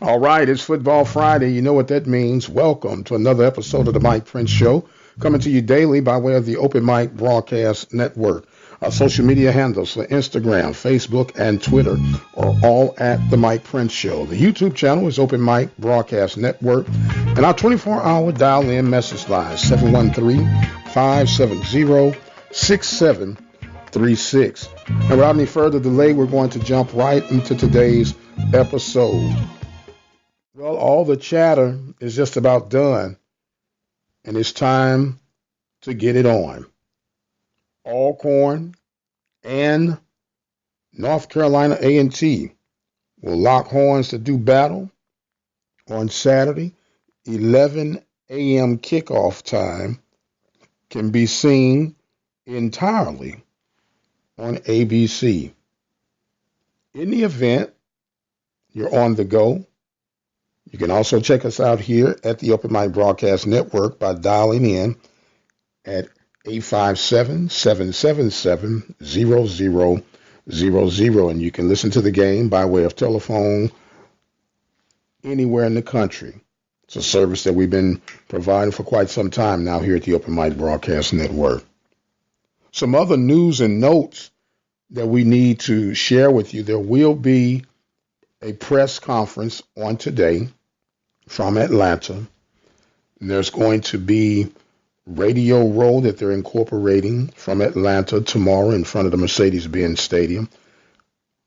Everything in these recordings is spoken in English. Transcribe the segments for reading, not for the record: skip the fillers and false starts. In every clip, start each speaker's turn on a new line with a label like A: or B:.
A: All right, it's Football Friday. You know what that means. Welcome to another episode of the Mike Prince Show, coming to you daily by way of the Open Mic Broadcast Network. Our social media handles for Instagram, Facebook, and Twitter are all at the Mike Prince Show. The YouTube channel is Open Mic Broadcast Network, and our 24-hour dial-in message line, 713-570-6736. And without any further delay, we're going to jump right into today's episode. Well, all the chatter is just about done, and it's time to get it on. Alcorn and North Carolina A&T will lock horns to do battle on Saturday. 11 a.m. kickoff time can be seen entirely on ABC. In the event you're on the go, you can also check us out here at the Open Mic Broadcast Network by dialing in at 857-777-0000, and you can listen to the game by way of telephone anywhere in the country. It's a service that we've been providing for quite some time now here at the Open Mic Broadcast Network. Some other news and notes that we need to share with you. There will be a press conference on today from Atlanta. There's going to be Radio Row that they're incorporating from Atlanta tomorrow in front of the Mercedes-Benz Stadium.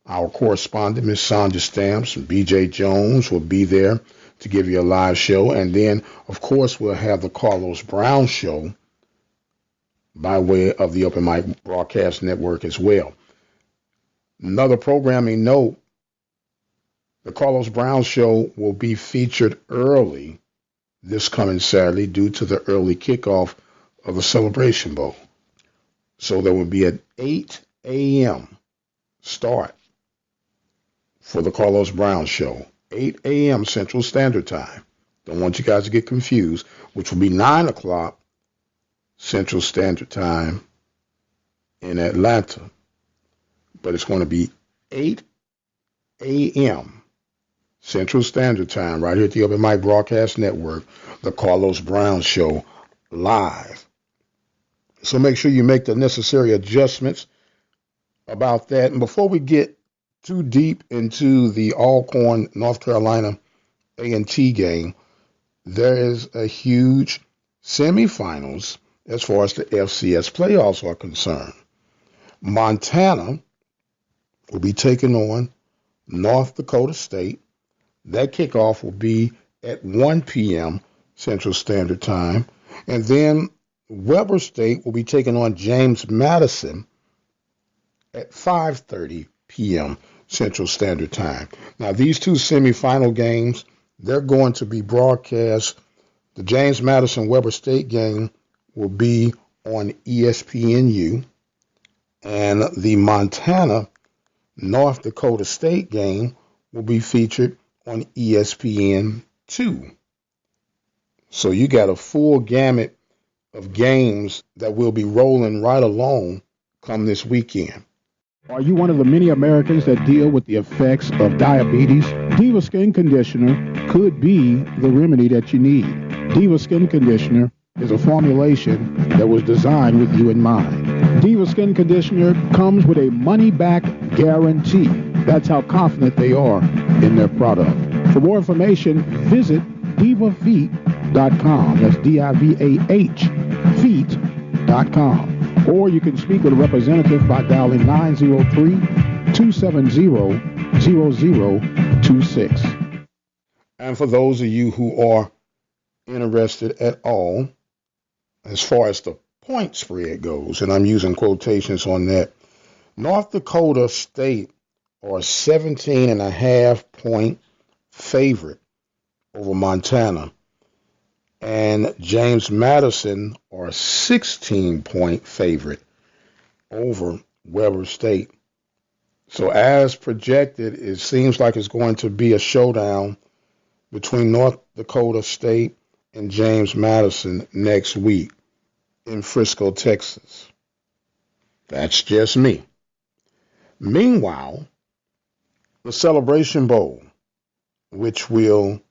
A: Our correspondent, Ms. Sandra Stamps and B.J. Jones, will be there to give you a live show. And then, of course, we'll have the Carlos Brown Show by way of the Open Mic Broadcast Network as well. Another programming note, the Carlos Brown Show will be featured early this coming Saturday due to the early kickoff of the Celebration Bowl. So there will be an 8 a.m. start for the Carlos Brown Show, 8 a.m. Central Standard Time. Don't want you guys to get confused, which will be 9 o'clock Central Standard Time in Atlanta. But it's going to be 8 a.m. Central Standard Time, right here at the Open Mic Broadcast Network, the Carlos Brown Show live. So make sure you make the necessary adjustments about that. And before we get too deep into the Alcorn, North Carolina A&T game, there is a huge semifinals as far as the FCS playoffs are concerned. Montana will be taking on North Dakota State. That kickoff will be at 1 p.m. Central Standard Time. And then Weber State will be taking on James Madison at 5:30 p.m. Central Standard Time. Now, these two semifinal games, they're going to be broadcast. The James Madison-Weber State game will be on ESPNU. And the Montana-North Dakota State game will be featured on ESPN2. So you got a full gamut of games that will be rolling right along come this weekend.
B: Are you one of the many Americans that deal with the effects of diabetes? Diva Skin Conditioner could be the remedy that you need. Diva Skin Conditioner is a formulation that was designed with you in mind. Diva Skin Conditioner comes with a money-back guarantee. That's how confident they are in their product. For more information, visit divafeet.com. That's D-I-V-A-H, feet.com. Or you can speak with a representative by dialing 903-270-0026.
A: And for those of you who are interested at all, as far as the point spread goes, and I'm using quotations on that, North Dakota State are a 17.5-point favorite over Montana, and James Madison are a 16-point favorite over Weber State. So as projected, it seems like it's going to be a showdown between North Dakota State and James Madison next week in Frisco, Texas. That's just me. Meanwhile, the Celebration Bowl which will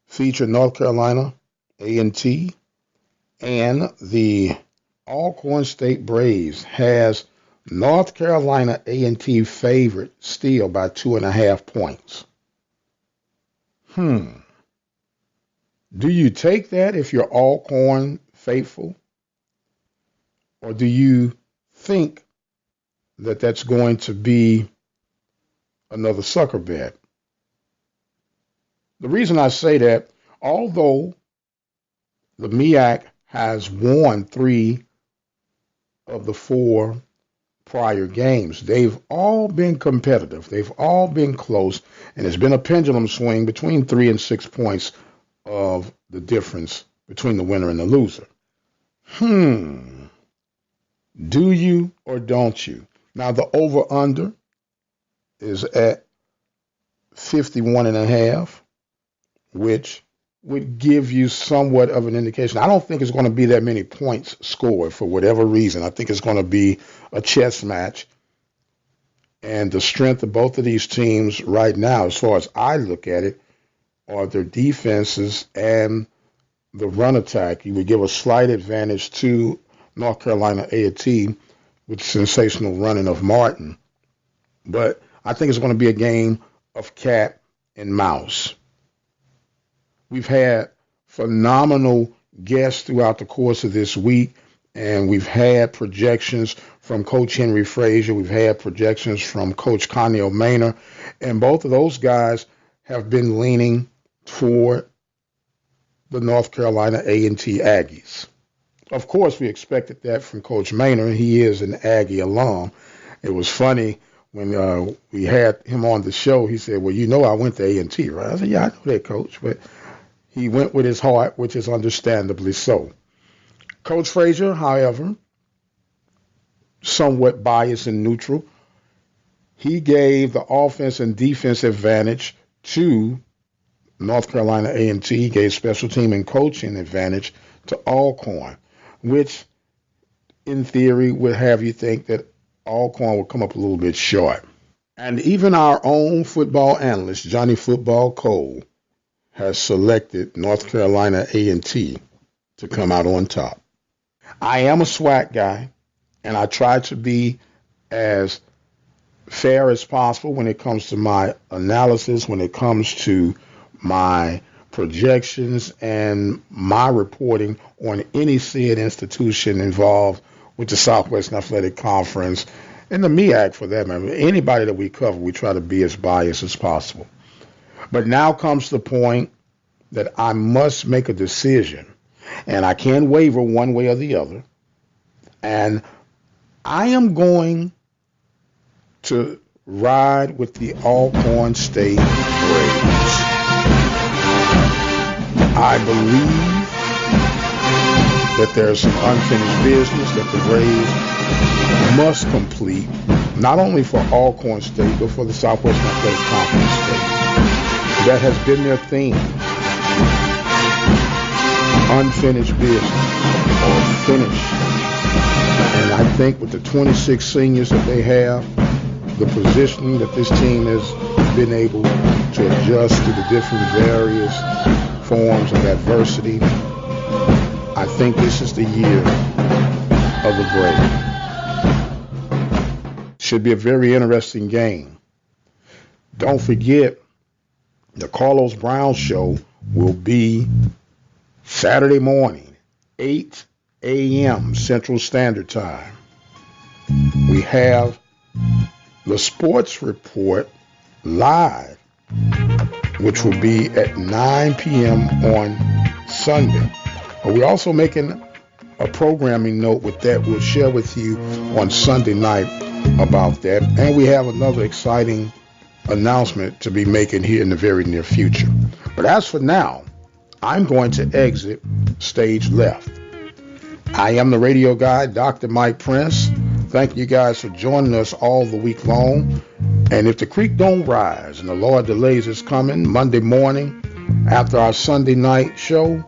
A: feature North Carolina A&T, and the Alcorn State Braves has North Carolina A&T favored still by 2.5 points. Do you take that if you're Alcorn faithful? Or do you think that that's going to be another sucker bet? The reason I say that, although the MEAC has won 3 of the 4 prior games, they've all been competitive. They've all been close, and it's been a pendulum swing between 3 and 6 points of the difference between the winner and the loser. Do you or don't you? Now, the over-under is at 51.5, which would give you somewhat of an indication. I don't think it's going to be that many points scored for whatever reason. I think it's going to be a chess match. And the strength of both of these teams right now, as far as I look at it, are their defenses and the run attack. You would give a slight advantage to North Carolina A&T with sensational running of Martin. But I think it's going to be a game of cat and mouse. We've had phenomenal guests throughout the course of this week, and we've had projections from Coach Henry Frazier. We've had projections from Coach Connell Maynor, and both of those guys have been leaning toward the North Carolina A&T Aggies. Of course, we expected that from Coach Maynor. He is an Aggie alum. It was funny when we had him on the show. He said, well, you know I went to A&T, right? I said, yeah, I know that, Coach. But he went with his heart, which is understandably so. Coach Frazier, however, somewhat biased and neutral. He gave the offense and defense advantage to North Carolina A&T. He gave special team and coaching advantage to Alcorn, which in theory would have you think that Alcorn would come up a little bit short. And even our own football analyst, Johnny Football Cole, has selected North Carolina A&T to come out on top. I am a SWAC guy, and I try to be as fair as possible when it comes to my analysis, when it comes to my projections and my reporting on any said institution involved with the Southwestern Athletic Conference and the MEAC for that matter. Anybody that we cover, we try to be as biased as possible. But now comes the point that I must make a decision, and I can't waver one way or the other. And I am going to ride with the Alcorn State Braves. I believe that there's some unfinished business that the Braves must complete, not only for Alcorn State, but for the Southwestern Athletic Conference State. That has been their theme. Unfinished business, or finish. And I think with the 26 seniors that they have, the positioning that this team has been able to adjust to the different various forms of adversity, I think this is the year of the Braves. Should be a very interesting game. Don't forget, the Carlos Brown Show will be Saturday morning, 8 a.m. Central Standard Time. We have the Sports Report live, which will be at 9 p.m. on Sunday. But we're also making a programming note with that. We'll share with you on Sunday night about that. And we have another exciting announcement to be making here in the very near future. But as for now, I'm going to exit stage left. I am the radio guy, Dr. Mike Prince. Thank you guys for joining us all the week long. And if the creek don't rise and the Lord delays its coming, Monday morning after our Sunday night show,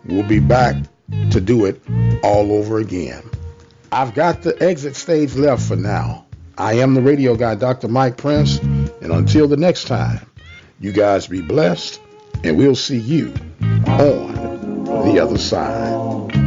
A: we'll be back to do it all over again. I've got the exit stage left for now. I am the radio guy, Dr. Mike Prince. And until the next time, You guys be blessed, and we'll see you on the other side.